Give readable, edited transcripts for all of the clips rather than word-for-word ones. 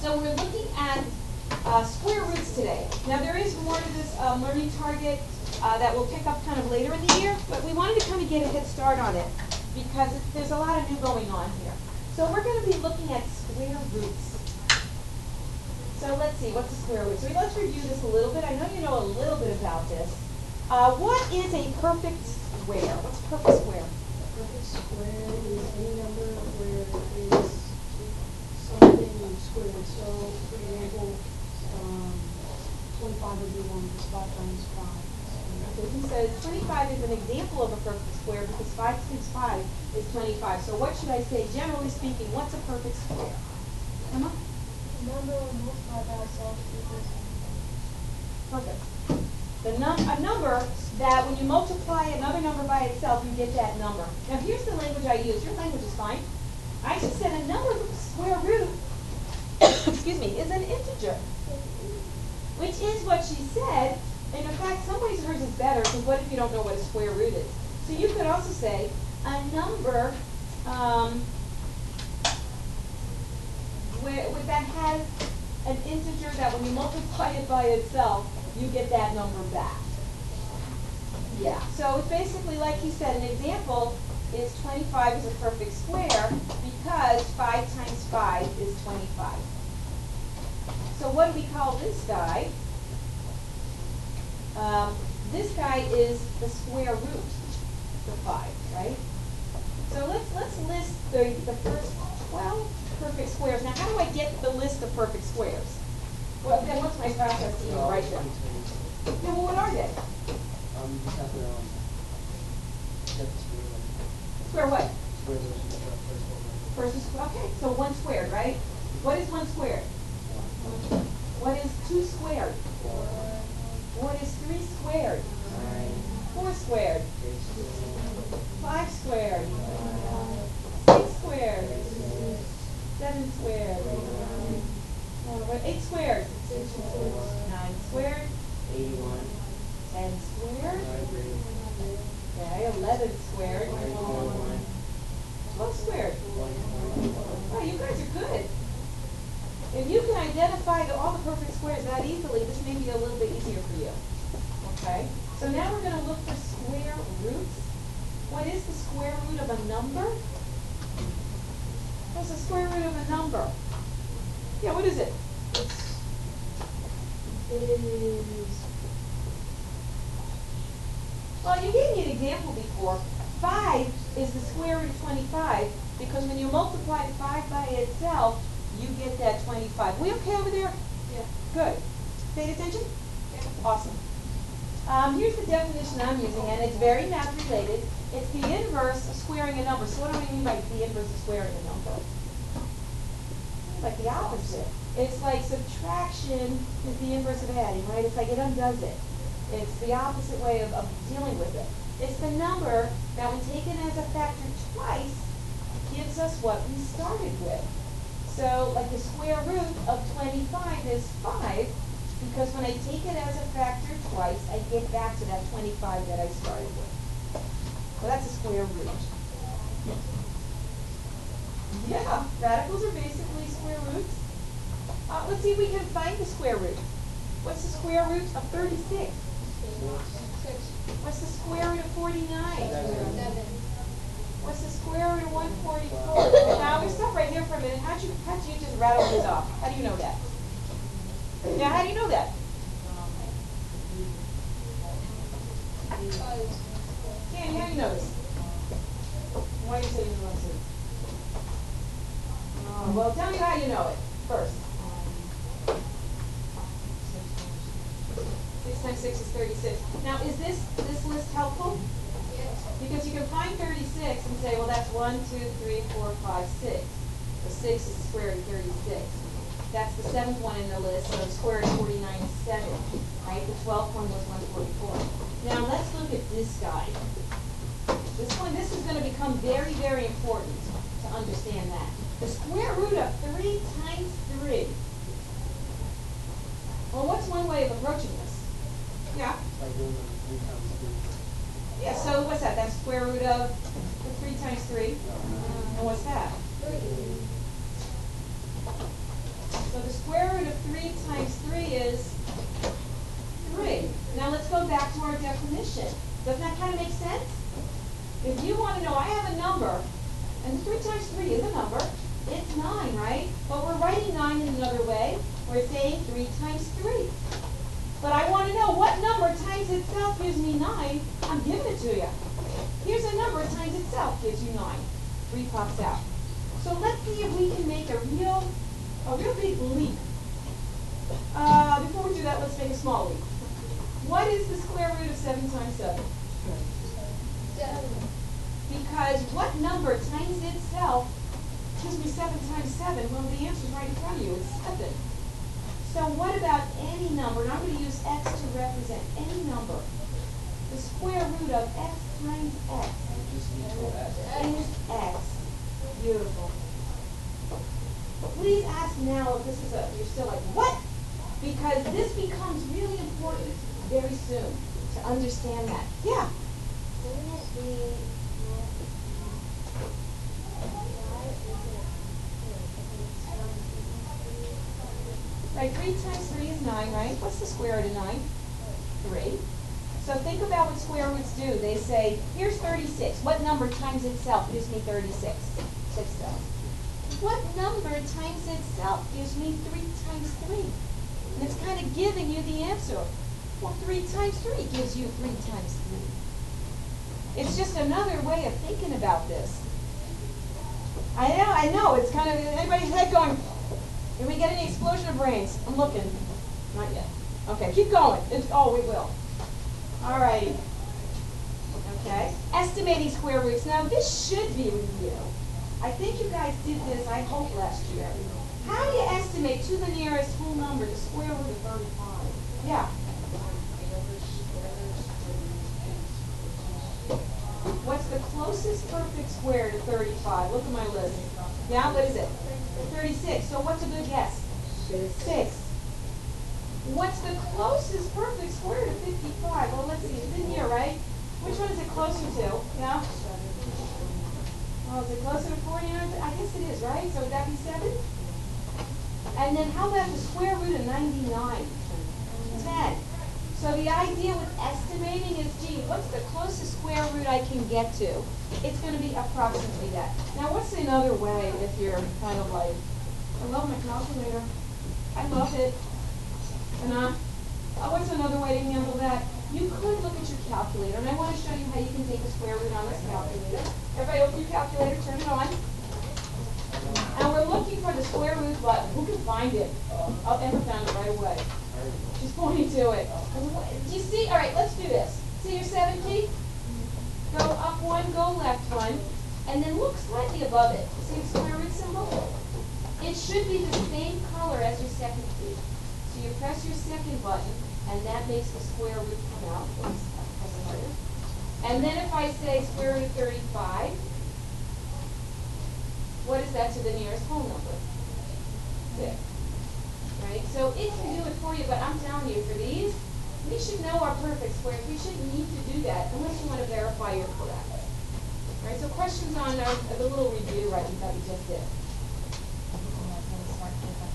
So we're looking at square roots today. Now there is more to this learning target that we'll pick up kind of later in the year, but we wanted to kind of get a head start on it because there's a lot of new going on here. So we're going to be looking at square roots. So let's see, what's a square root? So let's review this a little bit. I know you know a little bit about this. What is a perfect square? What's a perfect square? A perfect square is any number where there is something squared. So, for example, 25 would be 1 because 5 times 5. Okay, he says 25 is an example of a perfect square because 5 times 5 is 25. So what should I say? Generally speaking, what's a perfect square? Emma? Number multiplied by itself equals Perfect. A number that when you multiply another number by itself, you get that number. Now here's the language I use. Your language is fine. I just said a number with a square root, excuse me, is an integer, which is what she said. And in fact, some ways hers is better because what if you don't know what a square root is? So you could also say a number that has an integer that when you multiply it by itself, you get that number back. Yeah, so it's basically like he said, an example is 25 is a perfect square because 5 times 5 is 25. So what do we call this guy? This guy is the square root of 5, right? So let's list the first 12 perfect squares. Now, how do I get the list of perfect squares? Well, then what's my process to even write them? Yeah, well, what are they? You just have to get the square root. Square what? Square root of the first one. First is, okay, so 1 squared, right? What is 1 squared? What is 2 squared? 4. What is 3 squared? 4 squared? 5 squared? 6 squared? 7 squared? 8 squared? 9 squared? 81. 10 squared? Okay, 11 squared? 12 squared? Oh, you guys are good. If you can identify all the perfect squares that easily, this may be a little bit easier for you. Okay? So now we're going to look for square roots. What is the square root of a number? What's the square root of a number? Yeah, what is it? It is. Well, you gave me an example before. 5 is the square root of 25 because when you multiply 5 by itself, you get that 25. We okay over there? Yeah. Good. Paying attention? Yeah. Awesome. Here's the definition I'm using, and it's very math related. It's the inverse of squaring a number. So what do I mean by the inverse of squaring a number? Like the opposite. It's like subtraction is the inverse of adding, right? It's like it undoes it. It's the opposite way of dealing with it. It's the number that when taken as a factor twice gives us what we started with. So like the square root of 25 is 5 because when I take it as a factor twice, I get back to that 25 that I started with. Well, that's a square root. Yeah, radicals are basically square roots. Let's see if we can find the square root. What's the square root of 36? 6. What's the square root of 49? 7. What's the square root of 144? Now, we stop right here for a minute. How'd you just rattle this off? How do you know that? Yeah, how do you know that? Candy, how do you know this? Why do you say you know this? Well, tell me how you know it first. 6 times 6 is 36. Now, is this list helpful? Yes. Because you can find 36 and say, well, that's 1, 2, 3, 4, 5, 6. So 6 is the square root of 36. That's the 7th one in the list, so the square root of 49 is 7. Right? The 12th one was 144. Now, let's look at this guy. This is going to become very, very important to understand that. The square root of 3 times 3. Well, what's one way of approaching this? Yeah? Like doing 3 times 3. Yeah, so what's that? That's square root of 3 times 3. And what's that? 3. So the fraction. Doesn't that kind of make sense? If you want to know, I have a number, and 3 times 3 is a number. It's 9, right? But we're writing 9 in another way. We're saying 3 times 3. But I want to know what number times itself gives me 9. I'm giving it to you. Here's a number times itself gives you 9. 3 pops out. So let's see if we can make a real big leap. Before we do that, let's make a small leap. What is the square root of 7 times 7? 7. Because what number times itself gives me 7 times 7? Well, the answer's right in front of you. It's 7. So what about any number? And I'm going to use x to represent any number. The square root of x times x is x. Beautiful. Please ask now if this is you're still like, what? Because this becomes really important very soon to understand that. Yeah? Wouldn't it be Right, 3 times 3 is 9, right? What's the square root of 9? 3. So think about what square roots do. They say, here's 36. What number times itself gives me 36? 6 does. What number times itself gives me 3 times 3? And it's kind of giving you the answer. Well, 3 times 3 gives you 3 times 3. It's just another way of thinking about this. I know. It's kind of, anybody's head going, did we get any explosion of brains? I'm looking. Not yet. Okay, keep going. We will. All righty. Okay. Estimating square roots. Now, this should be review. I think you guys did this, I hope, last year. How do you estimate to the nearest whole number the square root of 35? Yeah. What's the closest perfect square to 35? Look at my list. Yeah, what is it? 36. So what's a good guess? 6. What's the closest perfect square to 55? Well, let's see. It's in here, right? Which one is it closer to? Yeah? Oh, is it closer to 49? I guess it is, right? So would that be 7? And then how about the square root of 99? 10. So the idea with estimating is, gee, what's the closest square root I can get to? It's going to be approximately that. Now, what's another way if you're kind of like, I love my calculator. I love it. And what's another way to handle that? You could look at your calculator, and I want to show you how you can take a square root on this calculator. Everybody open your calculator, turn it on. And we're looking for the square root button. Who can find it? Oh, Emma found it right away. She's pointing to it. Do you see? All right, let's do this. See your 7 key? Go up 1, go left 1, and then look slightly above it. See the square root symbol? It should be the same color as your second key. So you press your second button, and that makes the square root come out. Oops, press it harder. And then if I say square root of 35, what is that to the nearest whole number? 6. Right? So it can do it for you, but I'm telling you, for these, we should know our perfect squares. We shouldn't need to do that unless you want to verify you're correct. Right? So questions on the little review that we just did.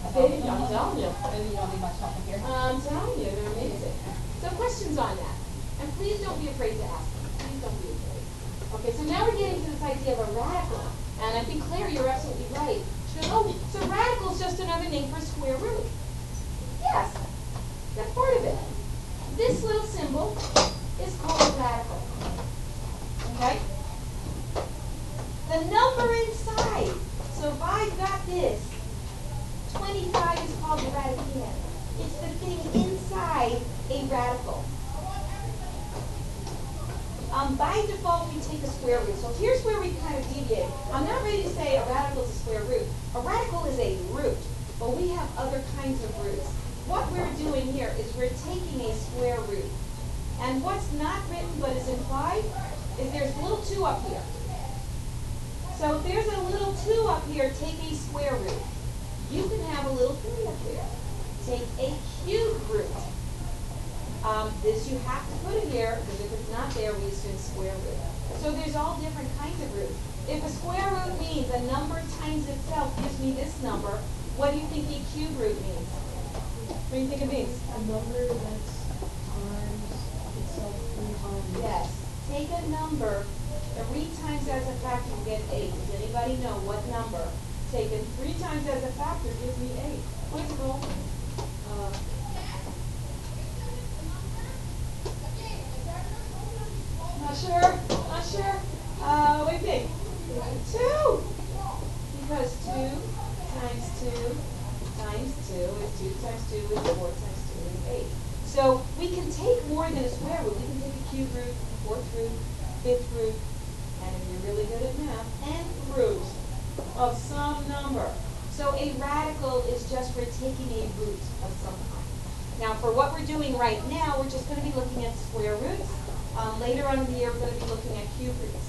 I'm telling you. Maybe you don't need much help here. I'm telling you, they're amazing. So questions on that. And please don't be afraid to ask them. Please don't be afraid. Okay, so now we're getting to this idea of a radical. And I think, Claire, you're absolutely right. So radical is just another name for square root. Yes, that's part of it. This little symbol is called a radical. Okay? The number inside. So if I've got this, 25 is called the radicand. It's the thing inside a radical. By default, we take a square root. So here's where we kind of deviate. I'm not ready to say a radical is a square root. A radical is a root, but we have other kinds of roots. What we're doing here is we're taking a square root. And what's not written but is implied is there's a little 2 up here. So if there's a little 2 up here, take a square root. You can have a little 3 up there. Take a cube root. This you have to put in here, because if it's not there, we assume square root. So there's all different kinds of roots. If a square root means a number times itself gives me this number, what do you think a cube root means? What do you think it means? a number that's times itself 3 Yes. Take a number 3 times as a factor, you get 8. Does anybody know what number taken 3 times as a factor gives me 8? What's the goal? Not sure? Not sure? What do you think? 2. Because 2 times 2 times 2 is 2 times 2 is 4 times 2 is 8. So we can take more than a square root. We can take a cube root, 4th root, 5th root, and if you're really good at math, nth root of some number. So a radical is just for taking a root of some kind. Now for what we're doing right now, we're just going to be looking at square roots. Later on in the year, we're going to be looking at cube roots.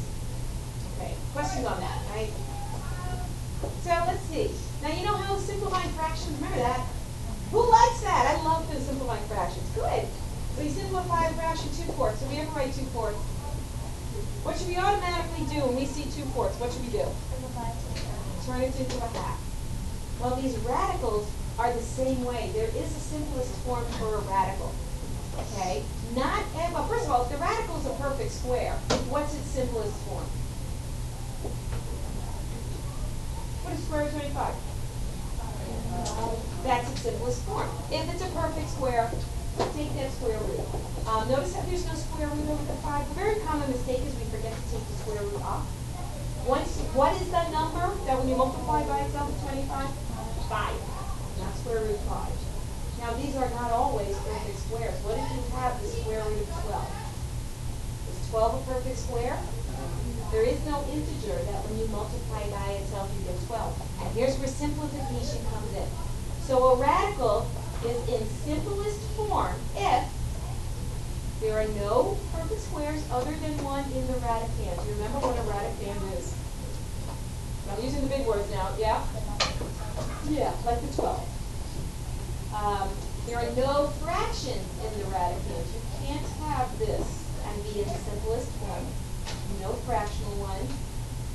Okay, questions on that, right? So let's see. Now you know how simplifying fractions, remember that? Who likes that? I love the simplifying fractions. Good. So you simplify a fraction 2/4. So we ever write 2/4. What should we automatically do when we see 2/4? What should we do? Turn it into a half. Well, these radicals are the same way. There is a simplest form for a radical. Okay? Well, first of all, if the radical is a perfect square, what's its simplest form? What is square root of 25? That's its simplest form. If it's a perfect square, take that square root. Notice that there's no square root over the 5. A very common mistake is we forget to take the square root off. What is the number that when you multiply by itself is 25? 5. Not square root of 5. Now these are not always perfect squares. What if you have the square root of 12? Is 12 a perfect square? There is no integer that when you multiply by itself you get 12. And here's where simplification comes in. So a radical is in simplest form if there are no perfect squares other than one in the radicand. Do you remember what a radicand is? I'm using the big words now, yeah? Yeah, like the 12. There are no fractions in the radicand. You can't have this and be in the simplest form. No fractional one.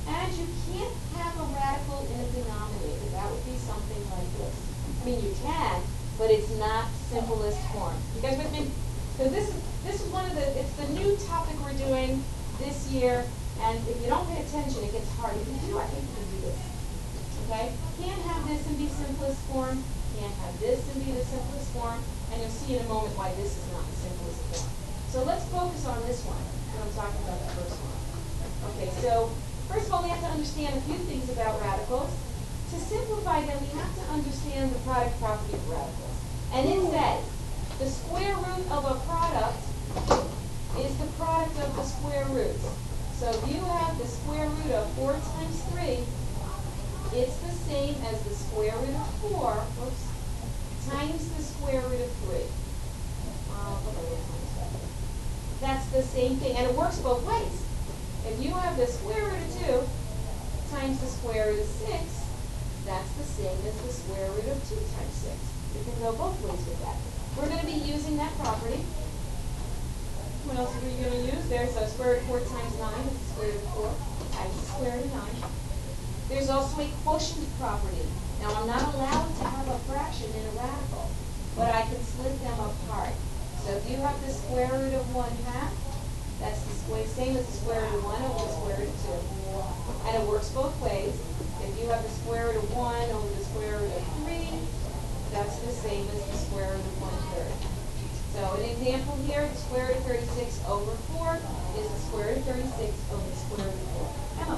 And you can't have a radical in a denominator. That would be something like this. I mean, you can, but it's not simplest form. You guys with me? So this is one of it's the new topic we're doing this year, and if you don't pay attention, it gets hard. If you do, I think you can do this. Okay? Can't have this and be simplest form. Can't have this and be the simplest form. And you'll see in a moment why this is not the simplest form. So let's focus on this one when I'm talking about the first one. Okay, so first of all, we have to understand a few things about radicals. To simplify them, we have to understand the product property of radicals. And it says the square root of a product is the product of the square roots. So if you have the square root of 4 times 3, it's the same as the square root of 4 times the square root of 3. That's the same thing, and it works both ways. If you have the square root of 2 times the square root of 6, that's the same as the square root of 2 times 6. You can go both ways with that. We're going to be using that property. What else are we going to use? There's a square root of 4 times 9 is the square root of 4 times the square root of 9. There's also a quotient property. Now, I'm not allowed to have a fraction in a radical, but I can split them apart. So if you have the square root of 1/2, that's the same as the square root of 1 over the square root of 2. And it works both ways. If you have the square root of 1 over the square root of 3, that's the same as the square root of 1/3. So an example here, the square root of 36 over 4 is the square root of 36 over the square root of 4. Emma?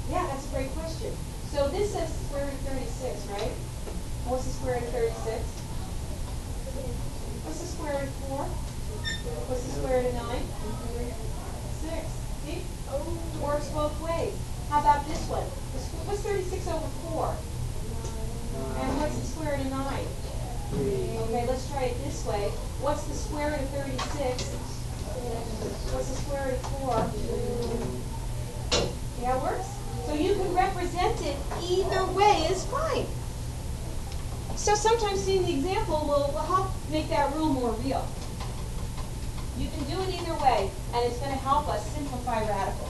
Yeah, that's a great question. So this says square root of 36, right? What's the square root of 36? What's the square root of 4? What's the square root of 9? 6. See? Works both ways. How about this one? What's 36 over 4? And what's the square root of 9? Okay, let's try it this way. What's the square root of 36? What's the square root of 4? See how it works? So you can represent it either way is fine. So sometimes seeing the example will help make that rule more real. You can do it either way, and it's going to help us simplify radicals.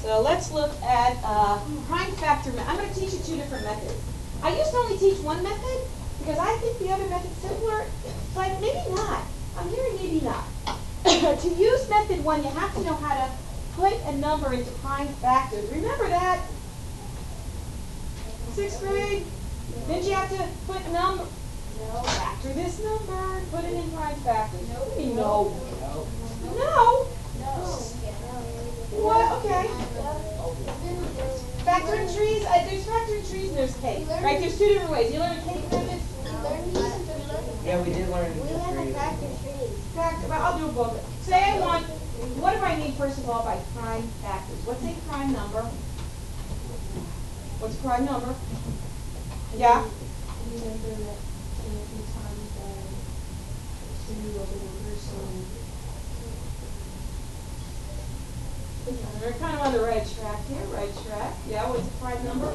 So let's look at prime factor. I'm going to teach you 2 different methods. I used to only teach one method, Because I think the other method's simpler, but maybe not. I'm hearing maybe not. To use method 1, you have to know how to put a number into prime factors. Remember that? 6th grade? Didn't you have to put number? No. Factor this number, put it in prime factors. No. What do you mean no? No? What? Okay. Factoring trees? There's factoring trees and there's cake. Right? There's 2 different ways. You learn cake methods? Yeah, we did learn. We learned factor trees. Well, I'll do a book. Say I want, what do I mean first of all by prime factors? What's a prime number? What's a prime number? Yeah? Any number that can't be times by 2 over number, so. We're kind of on the right track here, right track. Yeah, what's a prime number?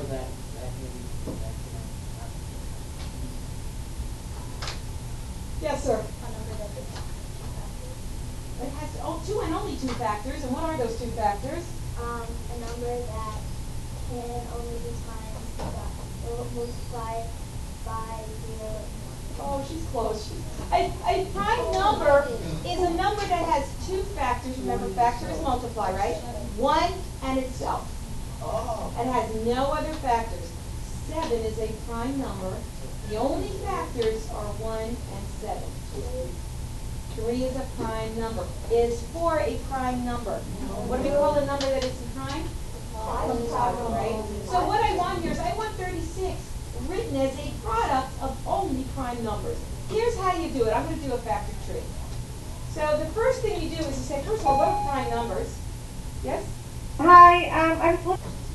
Yes, sir. It has two and only 2 factors. And what are those 2 factors? A number that can only be times multiplied by 0. Oh, she's close. A prime number is a number that has 2 factors. Remember, factors multiply, right? 1 and itself. And has no other factors. 7 is a prime number. The only factors are 1 and 7. 3 is a prime number. Is 4 a prime number? What do we call a number that isn't prime? Right? So what I want here is I want 36 written as a product of only prime numbers. Here's how you do it. I'm going to do a factor tree. So the first thing you do is you say, first of all, what are prime numbers? Yes? Hi,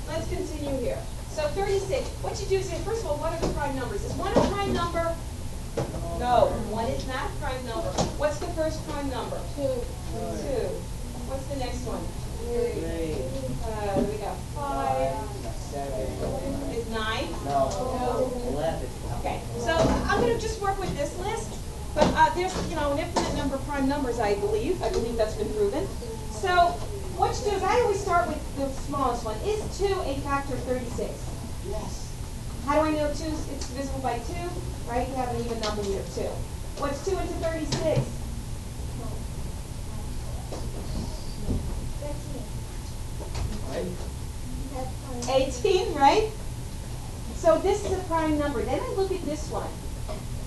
Let's continue here. So 36. What you do is say, first of all, what are the prime numbers? Is 1 a prime number? No, 1 is not a prime number. What's the first prime number? 2. 2. What's the next one? 3. We got 5. 7. Is 9? No. 11. Okay, so I'm going to just work with this list, but there's, an infinite number of prime numbers, I believe. I believe that's been proven. So what you do is I always start with the smallest one. Is 2 a factor of 36? Yes. How do I know 2 is divisible by 2? Right? You have an even number here, 2. What's 2 into 36? 18, right? So this is a prime number. Then I look at this one.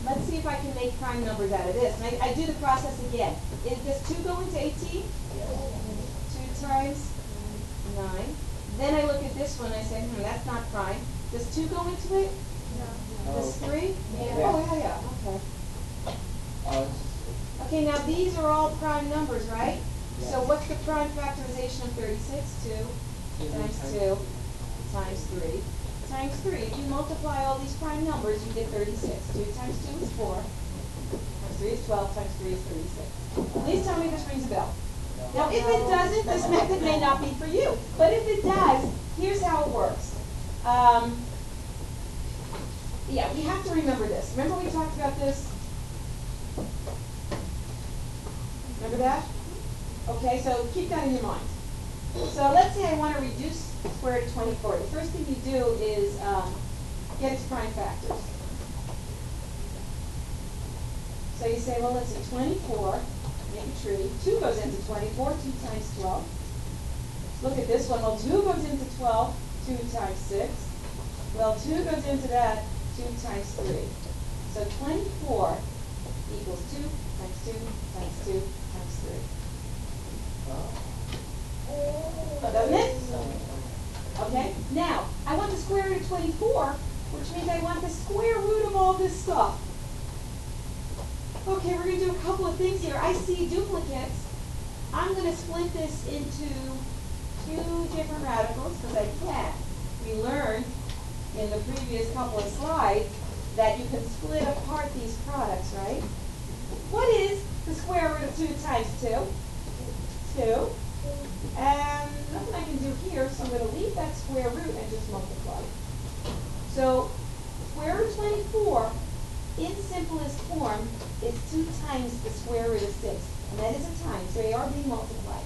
Let's see if I can make prime numbers out of this. And I do the process again. Does 2 go into 18? 2 times 9. Then I look at this one. I say, that's not prime. Does 2 go into it? No. Does 3? Yeah. Oh, yeah. Okay. Okay, now these are all prime numbers, right? Yes. So what's the prime factorization of 36? 2 times 2 times 3 times 3. If you multiply all these prime numbers, you get 36. 2 times 2 is 4. Times 3 is 12. Times 3 is 36. Please tell me this rings a bell. Now, if it doesn't, this method may not be for you. But if it does, here's how it works. Yeah, we have to remember this. Remember we talked about this? Remember that? Okay, so keep that in your mind. So let's say I want to reduce square root of 24. The first thing you do is get its prime factors. So you say, well, let's see, 24, make a tree. 2 goes into 24, 2 times 12. Look at this one. Well, 2 goes into 12, 2 times 6. Well, 2 goes into that, 2 times 3. So 24 equals 2 times 2 times 2 times 3. Doesn't it? Okay. Now, I want the square root of 24, which means I want the square root of all this stuff. Okay, we're going to do a couple of things here. I see duplicates. I'm going to split this into 2 different radicals because I can. We learned in the previous couple of slides that you can split apart these products, right? What is the square root of 2 times 2? 2. And nothing I can do here, so I'm going to leave that square root and just multiply. So square root of 24 in simplest form is 2 times the square root of 6. And that is a time, so they are being multiplied.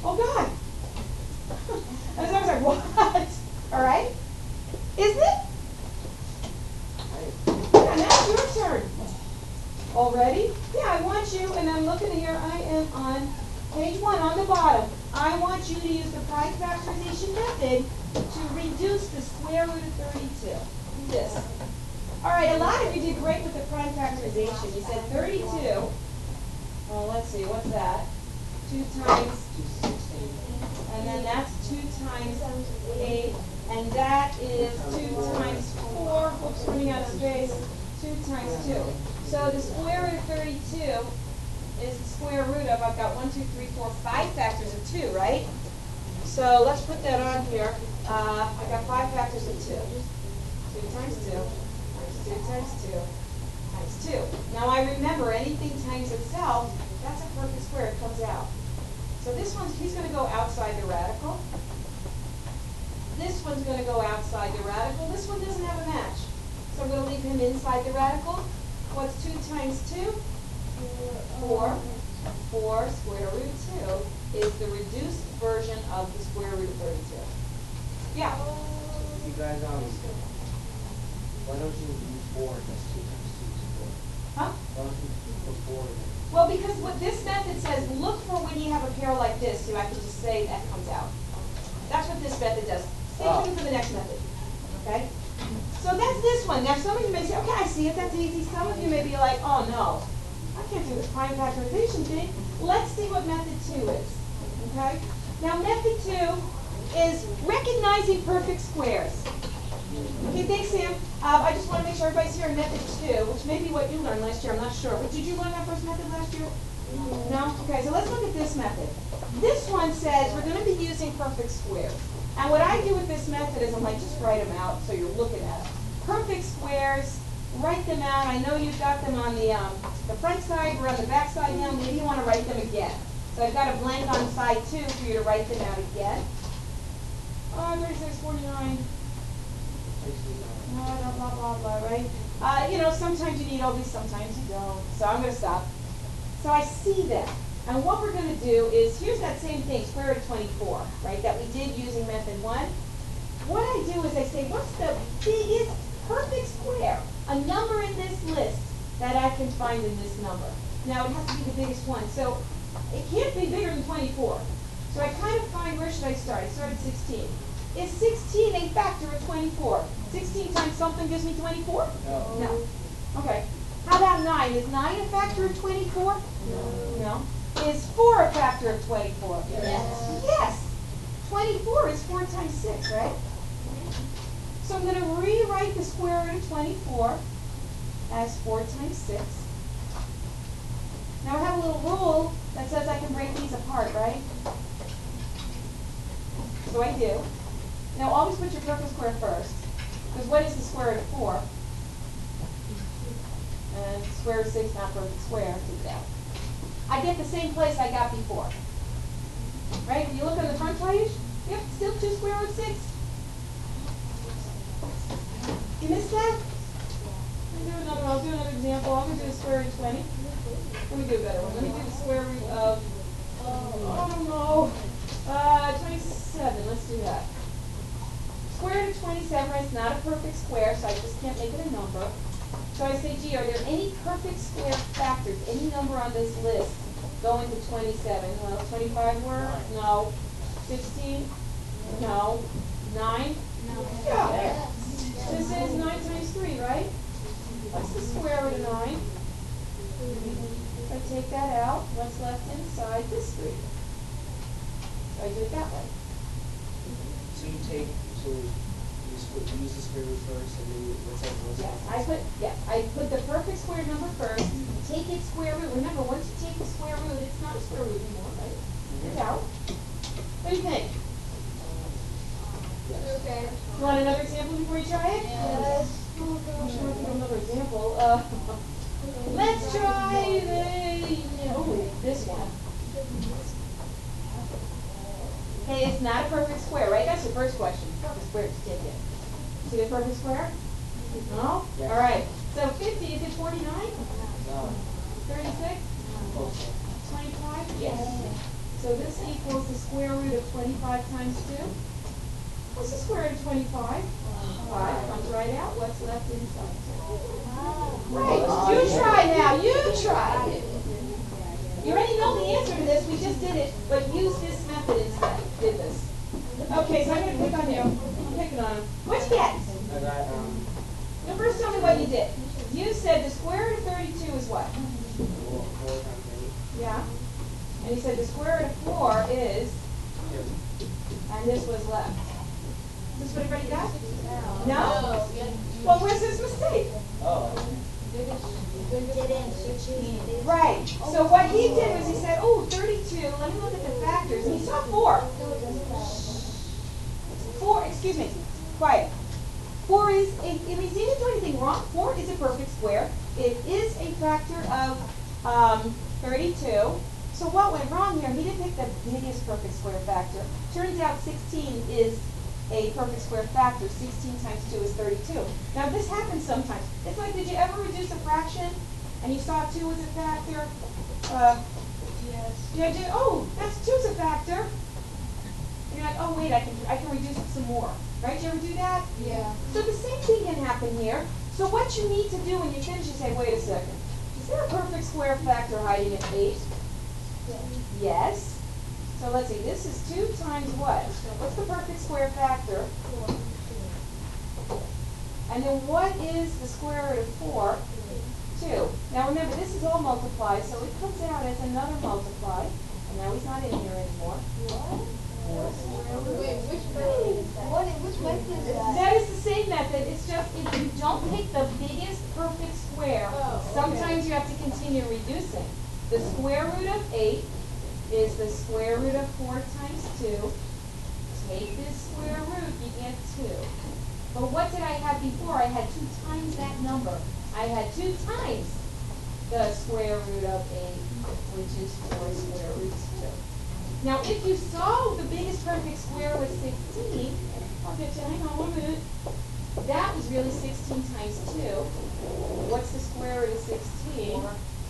Oh, God. And I was like, what? All right? Isn't it? Yeah, Already? Yeah, I want you, and I'm looking here, I am on page 1 on the bottom. I want you to use the prime factorization method to reduce the square root of 32. This. All right, a lot of you did great with the prime factorization. You said 32. Well, let's see, what's that? 2 times, and then that's 2 times 8, and that is 2 times 4. Oops, running out of space. 2 times 2. So the square root of 32 is the square root of, I've got 1, 2, 3, 4, 5 factors of 2, right? So let's put that on here. I got 5 factors of 2. 2 times 2 times 2 times 2 times 2. Now I remember anything times itself, that's a perfect square, it comes out. So this one's, he's going to go outside the radical. This one's going to go outside the radical. This one doesn't have a match. So I'm going to leave him inside the radical. What's 2 times 2? 4. 4 square root of 2 is the reduced version of the square root of 32. Yeah? You guys, why don't you use 4 as 2 times 2 is 4? Huh? Why don't you put 4 in there? Well, because what this method says, look for when you have a pair like this, so I can just say that comes out. That's what this method does. Same thing for the next method. Okay? So that's this one. Now some of you may say, okay, I see it, that's easy. Some of you may be like, oh no, I can't do this prime factorization thing. Let's see what method 2 is. Okay? Now method 2 is recognizing perfect squares. Okay, thanks, Sam. I just want to make sure everybody's here in method 2, which may be what you learned last year, I'm not sure. But did you learn that first method last year? No? Okay, so let's look at this method. This one says we're going to be using perfect squares. And what I do with this method is I'm like, just write them out so you're looking at them. Perfect squares, write them out. I know you've got them on the front side, we're on the back side now. Maybe you want to write them again. So I've got a blank on side 2 for you to write them out again. 36, 49. Blah, blah, blah, blah, right? You know, sometimes you need all these, sometimes you don't. So I'm going to stop. So I see that. And what we're going to do is, here's that same thing, square root of 24, right, that we did using method 1. What I do is I say, what's the biggest perfect square, a number in this list that I can find in this number? Now, it has to be the biggest one. So it can't be bigger than 24. So I kind of find, where should I start? I start at 16. Is 16 a factor of 24? 16 times something gives me 24? No. No. Okay. How about 9? Is 9 a factor of 24? No. Is 4 a factor of 24? Yes. Yes. 24 is 4 times 6, right? So I'm going to rewrite the square root of 24 as 4 times 6. Now I have a little rule that says I can break these apart, right? So I do. Now always put your perfect square first. Because what is the square root of 4? And square root of 6, not perfect square, take that. I get the same place I got before. Right? If you look on the front page, yep, still 2 square root of 6. You missed that? I'll do another example. I'm going to do the square root of 20. Let me do a better one. Let me do the square root of, I don't know, 27. Let's do that. Square root of 27, right? It's not a perfect square, so I just can't make it a number. So I say, gee, are there any perfect square factors, any number on this list going to 27? Well, 25 were? No. 16? No. 9? No. Yeah. This is 9 times 3, right? What's the square root of 9? If I take that out, what's left inside this 3? So I do it that way. So you take, so you use the square root first, and then what's that? I put the perfect square number first, take its square root. Remember, once you take the square root, it's not a square root anymore, right? It's out. What do you think? Yes. Okay. You want another example before you try it? Yes. Oh gosh, I want to do another example. Let's try this one. Okay, it's not a perfect square, right? That's the first question. Perfect square, just take it. See the perfect square? No? Yes. All right. So 50, is it 49? No. 36? Close. 25? Yes. So this equals the square root of 25 times 2. What's the square root of 25? 5 comes right out. What's left inside? Right. You try now. You try. You already know the answer to this. We just did it, but use this method instead. Did this. Okay, so I'm going to pick on you. I'm picking on him. What'd you get? I got, Now first tell me what you did. You said the square root of 32 is what? 4 times 8. Yeah. And you said the square root of 4 is, 2. and this was left. Is this what everybody got? No? Well, where's his mistake? Oh. Right. So what he did was he said, oh, 32, let me look at the factors. And he saw 4. 4, excuse me, quiet. 4 is, he didn't do anything wrong. 4 is a perfect square. It is a factor of 32. So what went wrong here? He didn't pick the biggest perfect square factor. Turns out 16 is a perfect square factor. 16 times 2 is 32. Now this happens sometimes. It's like, did you ever reduce a fraction and you saw 2 as a factor? Yes. Oh, that's 2 as a factor. And you're like, oh wait, I can reduce it some more. Right? Did you ever do that? Yeah. So the same thing can happen here. So what you need to do when you finish is say, wait a second. Is there a perfect square factor hiding in 8? Yes. So let's see, this is 2 times what? What's the perfect square factor? 4. And then what is the square root of 4? 2. Now remember, this is all multiplied, so it comes out as another multiply. And now he's not in here anymore. Wait, which method is that? That is the same method. It's just if you don't pick the biggest perfect square, sometimes you have to continue reducing. The square root of 8 is the square root of 4 times 2. Take this square root, you get 2. But what did I have before? I had 2 times that number. I had 2 times the square root of 8, which is 4 square root of 2. Now, if you saw the biggest perfect square was 16, I'll get you, hang on 1 minute. That was really 16 times 2. What's the square root of 16?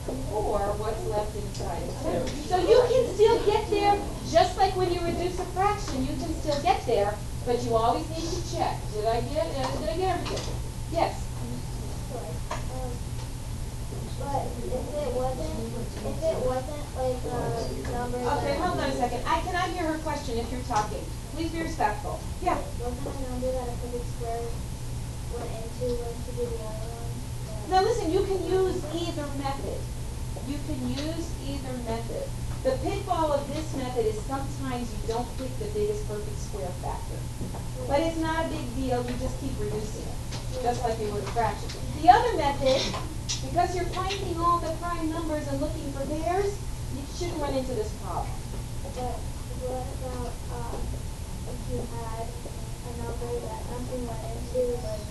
4. What's left inside of 2? So you can still get there, just like when you reduce a fraction, you can still get there, but you always need to check. Did I get everything? Yes. But if it wasn't like a number Okay, that hold on a second. I cannot hear her question if you're talking. Please be respectful. Yeah. wasn't a number that a perfect square went into do the other one. Now listen, you can use either method. You can use either method. The pitfall of this method is sometimes you don't pick the biggest perfect square factor. But it's not a big deal, you just keep reducing it, just like you would a fraction. The other method, because you're finding all the prime numbers and looking for theirs, you shouldn't run into this problem. But what about if you had a number that nothing went into, like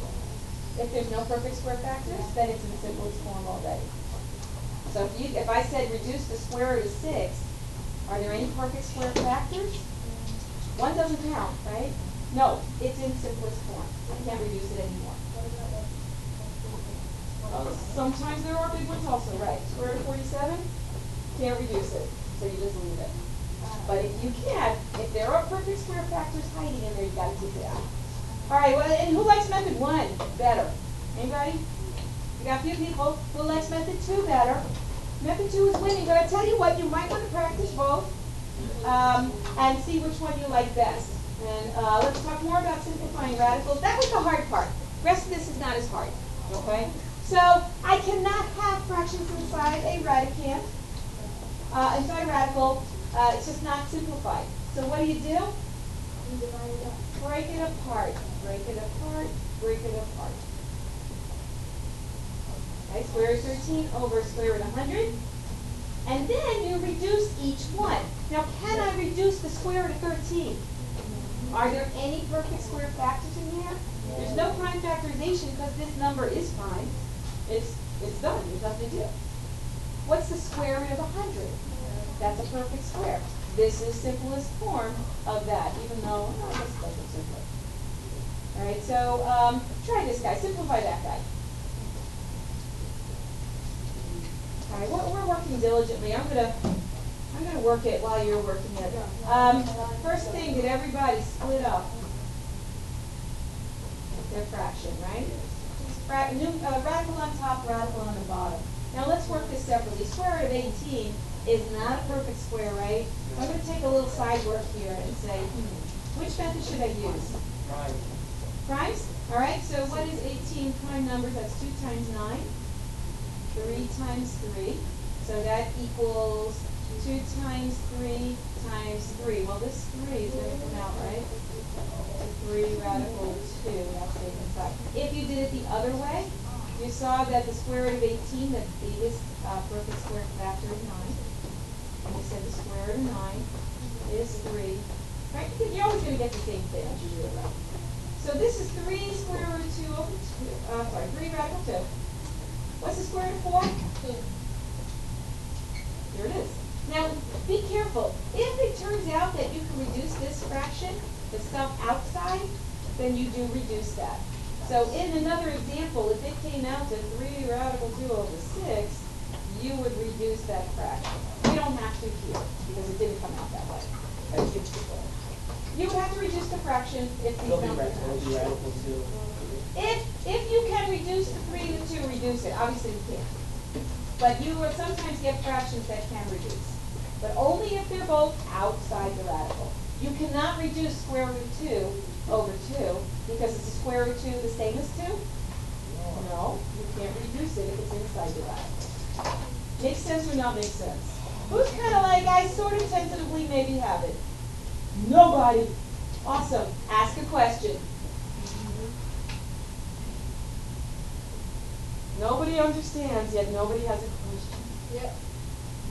If there's no perfect square factors, then it's in the simplest form already. So if I said reduce the square root of 6, are there any perfect square factors? 1 doesn't count, right? No, it's in simplest form. I can't reduce it anymore. Sometimes there are big ones also, right? Square root of 47, can't reduce it, so you just leave it. But if you can, if there are perfect square factors hiding in there, you got to take it out. All right, well, and who likes method 1 better? Anybody? We got a few people who likes method 2 better. Method 2 is winning, but I tell you what, you might want to practice both and see which one you like best. And let's talk more about simplifying radicals. That was the hard part. The rest of this is not as hard, okay? So I cannot have fractions inside a radicand, inside a radical. It's just not simplified. So what do? you divide it up? Break it apart. Break it apart. Break it apart. Okay, square root of 13 over square root of 100. And then you reduce each one. Now, can I reduce the square root of 13? Are there any perfect square factors in here? There's no prime factorization because this number is prime. It's done. There's nothing to do. What's the square root of 100? That's a perfect square. This is simplest form of that, even though, I guess it doesn't simplify. All right, so try this guy. Simplify that guy. All right, we're working diligently. I'm gonna work it while you're working it. First thing, did everybody split up? Did their fraction, right? Radical on top, radical on the bottom. Now let's work this separately. Square root of 18 is not a perfect square, right? I'm going to take a little side work here and say, which method should I use? Prime. Primes? All right, so what is 18 prime numbers? That's 2 times 9, 3 times 3. So that equals 2 times 3 times 3. Well, this 3 is going to come out, right? 3 radical 2. That's safe inside. If you did it the other way, you saw that the square root of 18, the biggest perfect square factor is 9. And we said the square root of 9 is 3. Right? You're always going to get the same thing as you do it right. So this is 3 square root of 2 over 2, 3 radical 2. What's the square root of 4? 2. There it is. Now, be careful. If it turns out that you can reduce this fraction, the stuff outside, then you do reduce that. So in another example, if it came out to 3 radical 2 over 6, you would reduce that fraction. You don't have to here, because it didn't come out that way. You would have to reduce the fraction if you found it. If you can reduce the 3 to 2, reduce it. Obviously you can't. But you will sometimes get fractions that can reduce. But only if they're both outside the radical. You cannot reduce square root 2 over 2 because it's the square root 2 the same as 2? No, you can't reduce it if it's inside the radical. Makes sense or not make sense? Who's kind of like, I sort of tentatively maybe have it? Nobody. Awesome. Ask a question. Nobody understands, yet nobody has a question. Yep.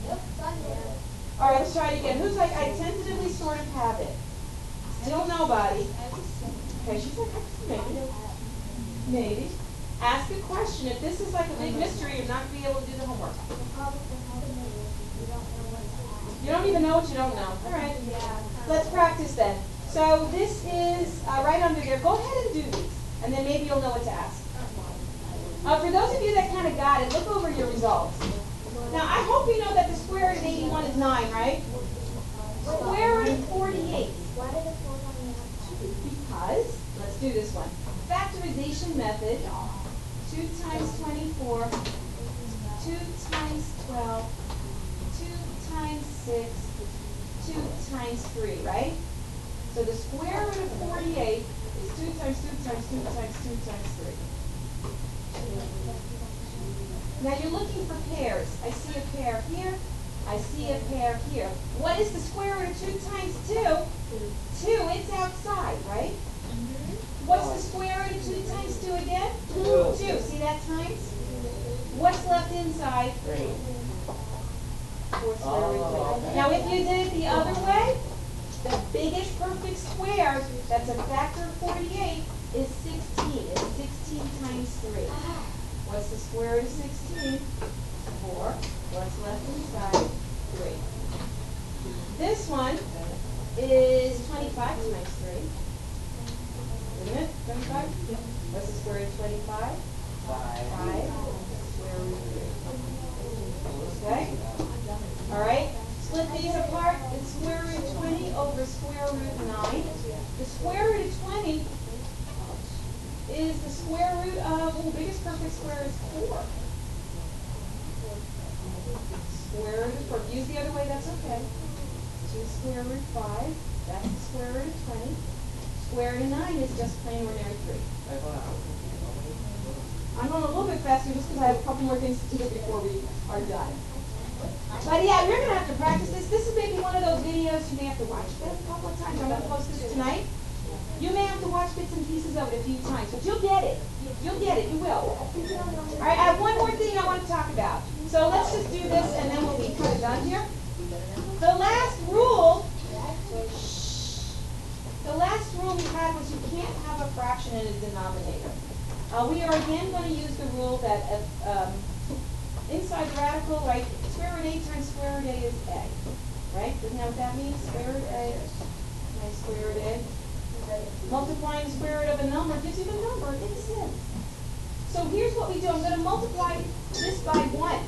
Yep, done here. All right, let's try it again. Who's like, I tentatively sort of have it? Still nobody. Okay, she's like, maybe. Maybe. Ask a question. If this is like a big mystery, you're not going to be able to do the homework. You don't even know what you don't know. All right. Let's practice then. So this is right under there. Go ahead and do these, and then maybe you'll know what to ask. For those of you that kind of got it, look over your results. Now, I hope you know that the square root of 81 is 9, right? Square root of 48. Why did it fall on the Because, let's do this one. Factorization method, 2 times 24, 2 times 12, 2 times 6, 2 times 3, right? So the square root of 48 is 2 times 2 times 2 times 2 times 3. Now you're looking for pairs. I see a pair here. I see a pair here. What is the square root of 2 times 2? 2. It's outside, right? What's the square root of 2 times 2 again? 2. See that times? What's left inside? 3. 4 square root of 3. Now if you did it the other way, the biggest perfect square, that's a factor of 48, is 16. It's 16 times 3. What's the square root of 16? 4. What's left inside? 3. This one is 25 times 3. Isn't it? 25? Yep. What's the square root of 25? 5. Square root of 3. Okay? All right? Split these apart. It's square root of 20 over square root of 9. The square root of 20 is the square root of, well, the biggest perfect square is 4. Square root of 4. Use the other way, that's okay. 2 square root 5. That's the square root of 20. Square root of 9 is just plain ordinary 3. I'm going a little bit faster just because I have a couple more things to do before we are done. But yeah, you're going to have to practice this. This is maybe one of those videos you may have to watch a couple of times. I'm going to post this tonight. You may have to watch bits and pieces of it a few times, but you'll get it. You'll get it. You will. All right, I have one more thing I want to talk about. So let's just do this, and then we'll be kind of done here. The last rule we had was you can't have a fraction in a denominator. We are again going to use the rule that inside the radical, right, square root a times square root a is a. Right? Isn't that what that means? Square root a times square root a. Multiplying the square root of a number gives you the number. It makes sense. So here's what we do. I'm going to multiply this by 1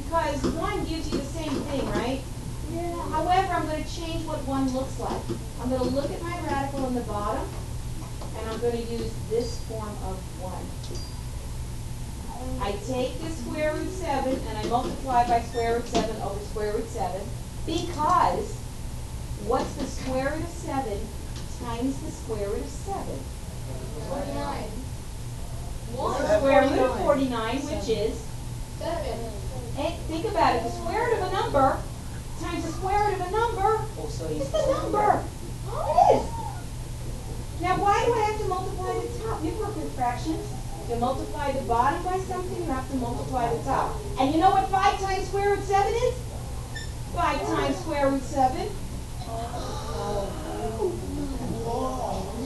because 1 gives you the same thing, right? Yeah. However, I'm going to change what 1 looks like. I'm going to look at my radical on the bottom, and and I'm gonna use this form of 1. I take the square root 7 and I multiply by square root 7 over square root 7 because what's the square root of 7 times the square root of 7? 49. The square root of 49, which is, 7. and think about it, the square root of a number times the square root of a number Oh, so is he's the number. It is. Now, why do I have to multiply the top? You've worked with fractions. You multiply the bottom by something, you have to multiply the top. And you know what 5 times square root 7 is? 5 times square root 7.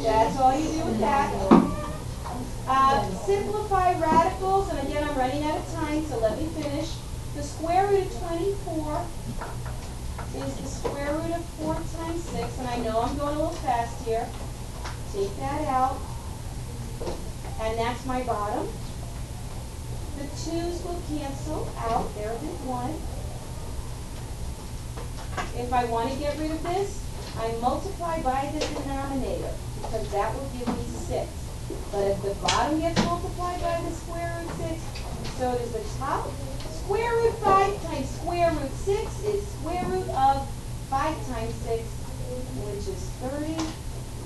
That's all you do with that. Simplify radicals, and again, I'm running out of time, so let me finish. The square root of 24 is the square root of 4 times 6, and I know I'm going a little fast here. Take that out, and that's my bottom. The 2's will cancel out. There's the 1. If I want to get rid of this, I multiply by the denominator, because that will give me 6. But if the bottom gets multiplied by the square root 6, so does the top. Square root 5 times square root 6 is square root of 5 times 6, which is 30.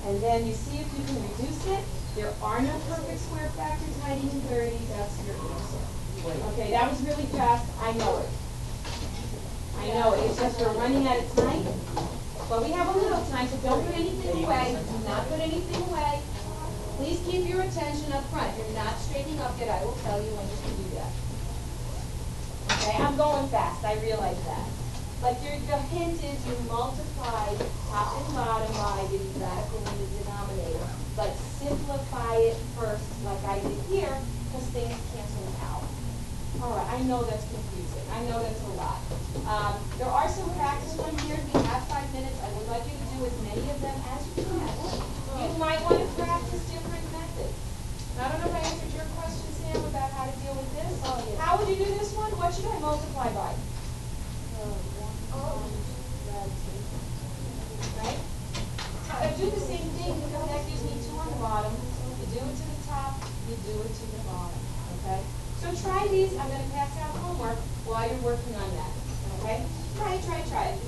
And then you see if you can reduce it. There are no perfect square factors hiding in 30. That's your answer. Okay, that was really fast. I know it. I know it. It's just we're running out of time. But we have a little time, so don't put anything away. Do not put anything away. Please keep your attention up front. You're not straightening up yet. I will tell you when you can do that. Okay, I'm going fast. I realize that. But the hint is you multiply top and bottom by the radical in the denominator. But simplify it first, like I did here, because things cancel out. All right, I know that's confusing. I know that's a lot. There are some practice ones here. We have 5 minutes. I would like you to do as many of them as you can. You might want to practice different methods. I don't know if I answered your question, Sam, about how to deal with this. Oh, yeah. How would you do this one? What should I multiply by? Right? I do the same thing because that gives me 2 on the bottom. You do it to the top, you do it to the bottom. Okay? So try these. I'm going to pass out homework while you're working on that. Okay? Try it.